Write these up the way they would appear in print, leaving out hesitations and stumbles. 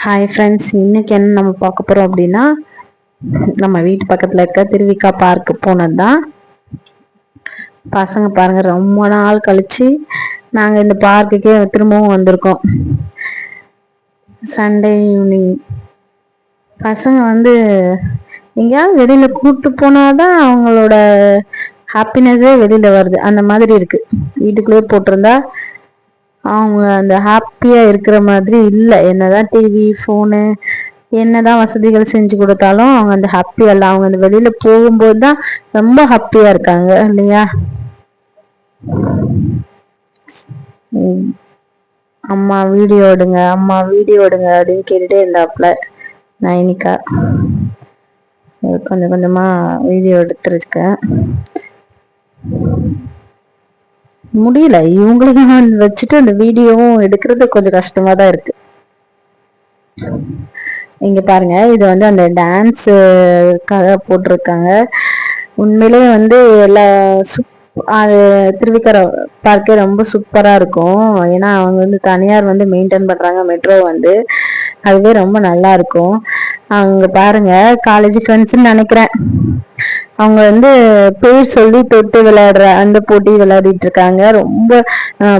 Hi friends, இன்னைக்கு என்ன நம்ம பார்க்க போறோம் அப்படின்னா, நம்ம வீட்டு பக்கத்துல இருக்க திருவிக்கா பார்க்கு போனது தான். பசங்க பாருங்க, ரொம்ப நாள் கழிச்சு நாங்க இந்த பார்க்குக்கே திரும்பவும் வந்திருக்கோம். சண்டே ஈவினிங் பசங்க எங்கேயாவது வெளியில கூப்பிட்டு போனாதான் அவங்களோட ஹாப்பினஸே வெளியில வருது. அந்த மாதிரி இருக்கு. வீட்டுக்குள்ளேயே போட்டிருந்தா அவங்க அந்த ஹாப்பியா இருக்கிற மாதிரி இல்லை. என்னதான் டிவி ஃபோனு என்னதான் வசதிகள் செஞ்சு கொடுத்தாலும் அவங்க அந்த ஹாப்பியா இல்லை. அவங்க அந்த வெளியில போகும்போது தான் ரொம்ப ஹாப்பியா இருக்காங்க இல்லையா? அம்மா வீடியோ எடுங்க, அம்மா வீடியோ எடுங்க அப்படின்னு கேட்டுட்டே இருந்தாப்புல நைனிகா. கொஞ்சம் கொஞ்சமா வீடியோ எடுத்துருக்கேன். முடியல, இவங்களையும் வச்சுட்டு அந்த வீடியோவும் எடுக்கிறது கொஞ்சம் கஷ்டமா தான் இருக்கு. இங்க பாருங்க, இது அந்த டான்ஸுக்காக போட்டிருக்காங்க. உண்மையிலே எல்லா அது திருவிக்கர பார்க்கே ரொம்ப சூப்பரா இருக்கும். ஏன்னா அவங்க தனியார் மெயின்டைன் பண்றாங்க மெட்ரோ அதுவே ரொம்ப நல்லா இருக்கும். அங்க பாருங்க, காலேஜ் ஃப்ரெண்ட்ஸ்ன்னு நினைக்கிறேன். அவங்க பேர் சொல்லி தொட்டு விளையாடுற அந்த போட்டி விளையாடிட்டு இருக்காங்க. ரொம்ப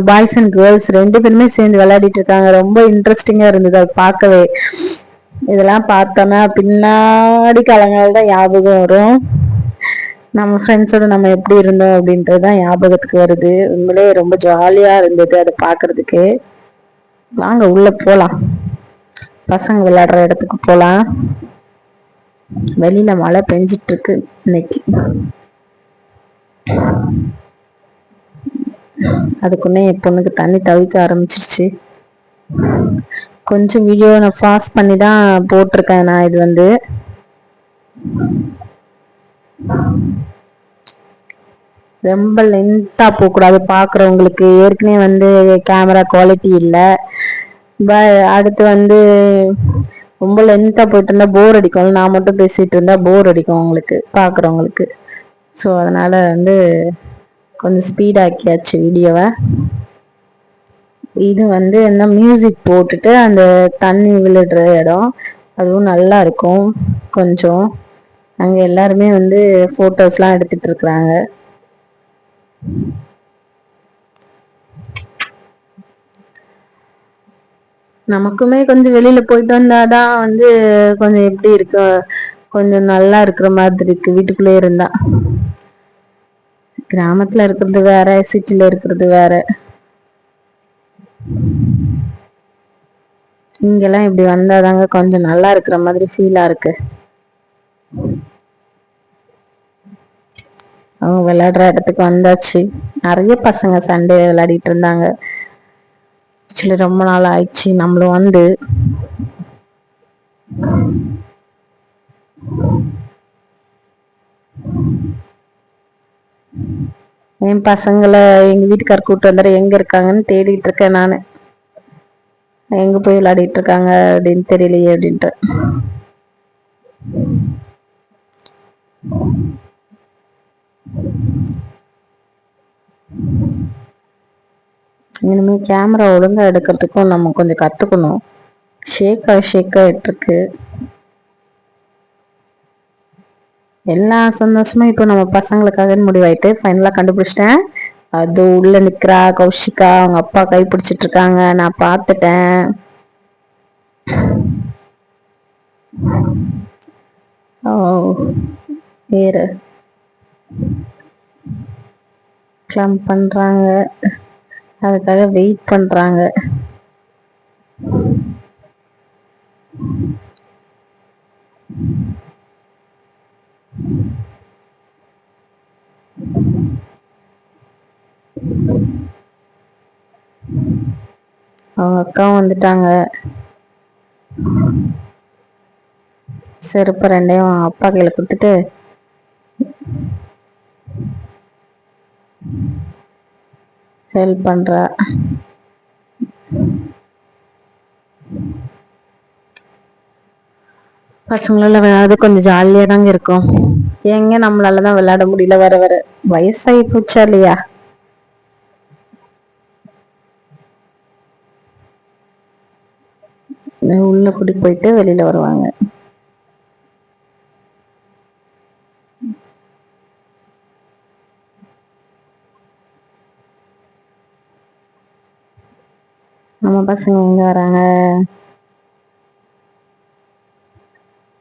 பாய்ஸ் அண்ட் கேர்ள்ஸ் ரெண்டு பேருமே சேர்ந்து விளையாடிட்டு இருக்காங்க. ரொம்ப இன்ட்ரெஸ்டிங்கா இருந்தது அது பார்க்கவே. இதெல்லாம் பார்த்தோன்னா பின்னாடி காலங்கள் தான் ஞாபகம் வரும். நம்ம ஃப்ரெண்ட்ஸோட நம்ம எப்படி இருந்தோம் அப்படின்றதுதான் ஞாபகத்துக்கு வருது. உண்மையிலே ரொம்ப ஜாலியா இருந்தது அதை பார்க்கறதுக்கு. வாங்க உள்ள போலாம், பசங்க விளையாடுற இடத்துக்கு போலாம். வெளியில மழை பெஞ்சிட்டு இருக்கு இன்னைக்கு. அதுக்குன்னே என் பொண்ணுக்கு தண்ணி தவிக்க ஆரம்பிச்சிருச்சு. கொஞ்சம் வீடியோ நான் ஃபாஸ்ட் பண்ணி தான் போட்டிருக்கேன். நான் இது ரொம்ப லென்த்தா போகக்கூடாது. பார்க்குறவங்களுக்கு ஏற்கனவே கேமரா குவாலிட்டி இல்லை. அடுத்து ரொம்ப லென்த்தா போயிட்டு இருந்தா போர் அடிக்கும். நான் மட்டும் பேசிட்டு இருந்தா போர் அடிக்கும் அவங்களுக்கு, பார்க்குறவங்களுக்கு. ஸோ அதனால கொஞ்சம் ஸ்பீட் ஆக்கியாச்சு வீடியோவை. இது என்ன மியூசிக் போட்டுட்டு அந்த தண்ணி விழுடுற இடம், அதுவும் நல்லா இருக்கும். கொஞ்சம் அங்கே எல்லாருமே ஃபோட்டோஸ்லாம் எடுத்துட்டு இருக்கிறாங்க. நமக்குமே கொஞ்சம் வெளியில போயிட்டு வந்தாதான் கொஞ்சம் எப்படி இருக்கு, கொஞ்சம் நல்லா இருக்கிற மாதிரி இருக்கு. வீட்டுக்குள்ளே இருந்தா கிராமத்துல இருக்கிறது வேற, சிட்டில இருக்கிறது வேற. இங்கெல்லாம் இப்படி வந்தாதாங்க கொஞ்சம் நல்லா இருக்கிற மாதிரி ஃபீலா இருக்கு. அவங்க விளையாடுற இடத்துக்கு வந்தாச்சு. நிறைய பசங்க சண்டே விளையாடிட்டு இருந்தாங்க. ஆக்சுவலி ரொம்ப நாள் ஆயிடுச்சு நம்மளும் என் பசங்களை எங்க வீட்டுக்கார் கூப்பிட்டு வந்தாரு. எங்க இருக்காங்கன்னு தேடிட்டு இருக்கேன் நானு. எங்க போய் விளையாடிட்டு இருக்காங்க அப்படின்னு தெரியலையே அப்படின்ட்டு. இனிமே கேமரா ஒழுங்கா எடுக்கிறதுக்கும் நம்ம கொஞ்சம் கத்துக்கணும். ஷேக் ஆயிட்டு இருக்கு. எல்லா சந்தோஷமும் இப்போ நம்ம பசங்களுக்காக முடிவாயிட்டு ஃபைனலா கண்டுபிடிச்சிட்டேன். அது உள்ள நிக்கிறா கௌஷிகா, அவங்க அப்பா கை பிடிச்சிட்டு இருக்காங்க. நான் பார்த்துட்டேன். ஓ, வேற கிளம் பண்றாங்க, அதுக்காக வெயிட் பண்றாங்க. அவங்க அக்காவும் வந்துட்டாங்க. செருப்பு ரெண்டையும் அப்பா கையில கொடுத்துட்டு ஹெல்ப் பண்றா. பசங்களால விளையாடுறது கொஞ்சம் ஜாலியா தாங்க இருக்கும். எங்க நம்மளாலதான் விளையாட முடியல, வர வர வயசாகி போச்சா இல்லையா? உள்ள கூட்டி போயிட்டு வெளியில வருவாங்க. நம்ம பசங்க எங்க வராங்க?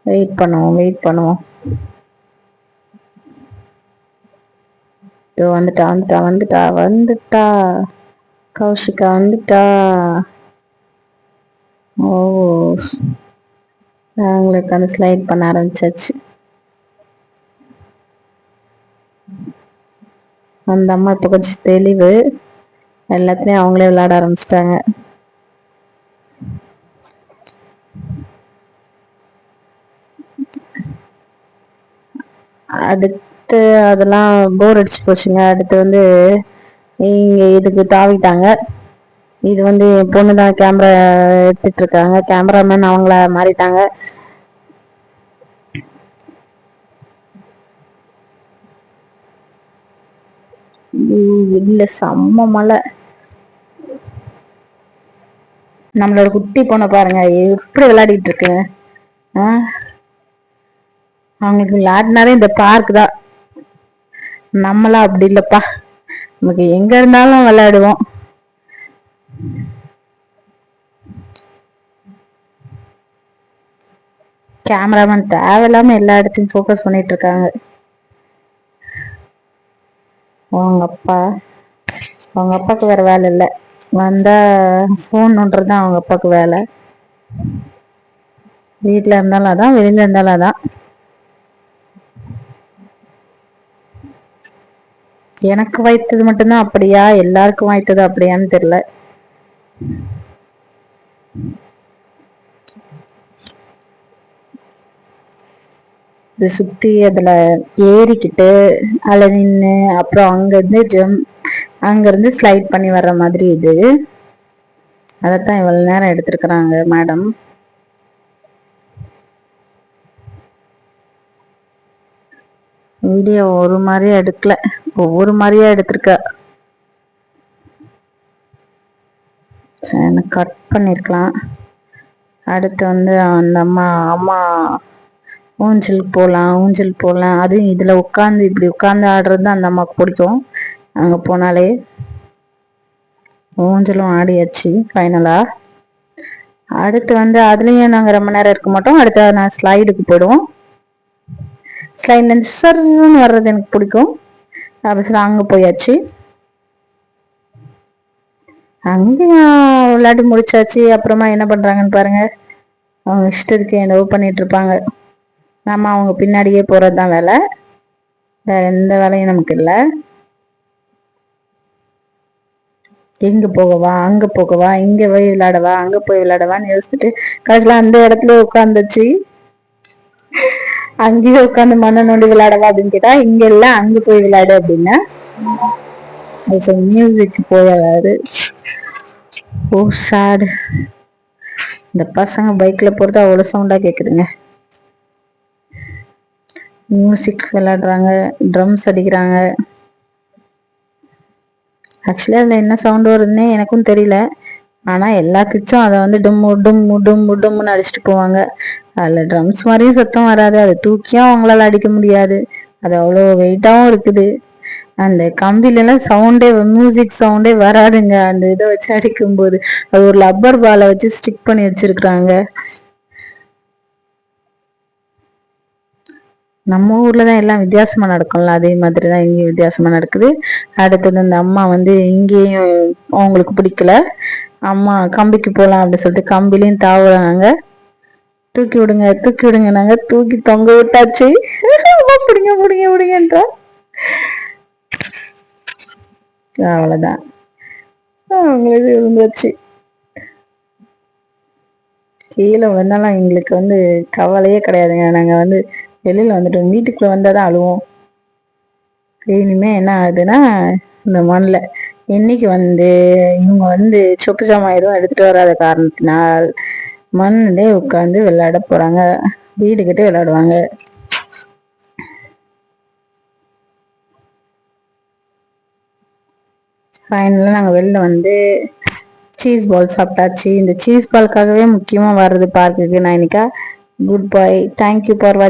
வெயிட் பண்ணுவோம். வந்துட்டா கௌஷிகா வந்துட்டா. ஓ, அவங்களுக்கு அந்த ஸ்லைட் பண்ண ஆரம்பிச்சாச்சு. அந்த அம்மா இப்ப கொஞ்சம் தெளிவு, எல்லாத்துலயும் அவங்களே விளையாட ஆரம்பிச்சிட்டாங்க. அடுத்து அதெல்லாம் போர் அடிச்சு போச்சுங்க. அடுத்து வந்து இங்க இதுக்கு தாவிட்டாங்க. இது வந்து என் பொண்ணுதான் கேமரா எடுத்துட்டு இருக்காங்க. கேமராமேன் அவங்கள மாறிட்டாங்க. இல்ல, செம்ம மழை. நம்மளோட குட்டி பொண்ணை பாருங்க எப்படி விளையாடிட்டு இருக்கு. அவங்களுக்கு விளையாடினாலே இந்த பார்க் தான். நம்மளாம் அப்படி இல்லப்பா, நமக்கு எங்க இருந்தாலும் விளையாடுவோம். கேமராமேன் தேவையில்லாம எல்லா இடத்தையும் ஃபோக்கஸ் பண்ணிட்டு இருக்காங்க. அவங்க அப்பாவுக்கு வேற வேலை இல்லை, வந்தா ஃபோன் நோன்றதுதான் அவங்க அப்பாவுக்கு வேலை. வீட்டுல இருந்தாலும் அதான், வெளியில இருந்தாலும் அதான். எனக்கு வைத்தது மட்டும்தான் அப்படியா, எல்லாருக்கும் வைத்தது அப்படியான்னு தெரியல. இது சுத்தி அதுல ஏறிக்கிட்டு அதுல நின்று அப்புறம் அங்க இருந்து ஸ்லைட் பண்ணி வர்ற மாதிரி இது. அதத்தான் இவ்வளவு நேரம் எடுத்திருக்கிறாங்க மேடம். வீடியோ ஒரு மாதிரியா எடுக்கல, ஒவ்வொரு மாதிரியா எடுத்திருக்க. கட் பண்ணிருக்கலாம். அடுத்து வந்து அந்த அம்மா ஊஞ்சல் போடலாம். அதுவும் இதுல இப்படி உட்காந்து ஆடுறது தான் அந்த அம்மாவுக்கு பிடிக்கும். அங்க போனாலே ஊஞ்சலும் ஆடியாச்சு ஃபைனலா. அடுத்து வந்து அதுலயும் நாங்க ரொம்ப நேரம் இருக்க மாட்டோம். அடுத்து நான் ஸ்லைடுக்கு போயிடுவோம். ஸ்லைட்ல இருந்து சர்ன்னு வர்றது எனக்கு பிடிக்கும். அப்படி சொல்லி அங்க போயாச்சு. அங்கேயும் விளையாடி முடிச்சாச்சு. அப்புறமா என்ன பண்றாங்கன்னு பாருங்க. அவங்க இஷ்டத்துக்கு என்னவோ பண்ணிட்டு இருப்பாங்க. நம்ம அவங்க பின்னாடியே போறதுதான் வேலை, வேற எந்த வேலையும் நமக்கு இல்லை. எங்க போகவா, அங்க போகவா, இங்க போய் விளையாடவா, அங்க போய் விளையாடவான்னு யோசிச்சுட்டு கடைசியில அந்த இடத்துல உட்காந்துச்சு. அங்கேயே உட்காந்து மண்ணை நோண்டி விளையாடவா அப்படின்னு கேட்டா, இங்க இல்ல அங்க போய் விளையாடு அப்படின்னா மியூசிக் போயாரு. ஓ சாட். இந்த பசங்க பைக்ல போறது அவ்வளவு சவுண்டா கேக்குதுங்க. மியூசிக் விளையாடுறாங்க, ட்ரம்ஸ் அடிக்கிறாங்க. ஆக்சுவலி அதுல என்ன சவுண்ட் வருதுன்னே எனக்கும் தெரியல. ஆனா எல்லா கிட்ஸும் அதை வந்து டும்முன்னு அடிச்சுட்டு போவாங்க. அதுல ட்ரம்ஸ் மாதிரியும் சத்தம் வராது, அதை தூக்கியும் அவங்களால அடிக்க முடியாது. அது அவ்வளோ வெயிட்டாவும் இருக்குது. அந்த கம்பில எல்லாம் மியூசிக் சவுண்டே வராதுங்க. அந்த இதை வச்சு அடிக்கும் போது அது ஒரு லப்பர் பாலை வச்சு ஸ்டிக் பண்ணி வச்சிருக்கிறாங்க. நம்ம ஊர்லதான் எல்லாம் வித்தியாசமா நடக்கும்ல, அதே மாதிரிதான் இங்கேயும் வித்தியாசமா நடக்குது. அடுத்தது அந்த அம்மா வந்து இங்கேயும் அவங்களுக்கு பிடிக்கல. அம்மா கம்பிக்கு போலாம் அப்படின்னு சொல்லிட்டு கம்பிலையும் தாவுறாங்க. தூக்கி விடுங்க நாங்க தூக்கி தொங்க விட்டாச்சு. பிடிங்கன்றா. அவ்வளவுதான், அவங்களுக்கு இருந்துச்சு. கீழே விழுந்தாலும் எங்களுக்கு வந்து கவலையே கிடையாதுங்க. நாங்க வந்து வெளியில வந்துட்டோம், வீட்டுக்குள்ள வந்தாதான் அழுவோம். இனிமே என்ன ஆகுதுன்னா, இந்த மண்ணில் இன்னைக்கு வந்து இவங்க வந்து சொப்பு ஜாமான் எதுவும் எடுத்துட்டு வராத காரணத்தினால் மண்ணிலே உட்காந்து விளையாட போறாங்க. வீடு கிட்ட விளையாடுவாங்க. ஃபைனலா நாங்க வெளில வந்து சீஸ் பால் சாப்பிட்டாச்சு. இந்த சீஸ் பால்காகவே முக்கியமாக வர்றது பார்க்குக்கு Nainika. Good bye. Thank you for வாட்சிங்.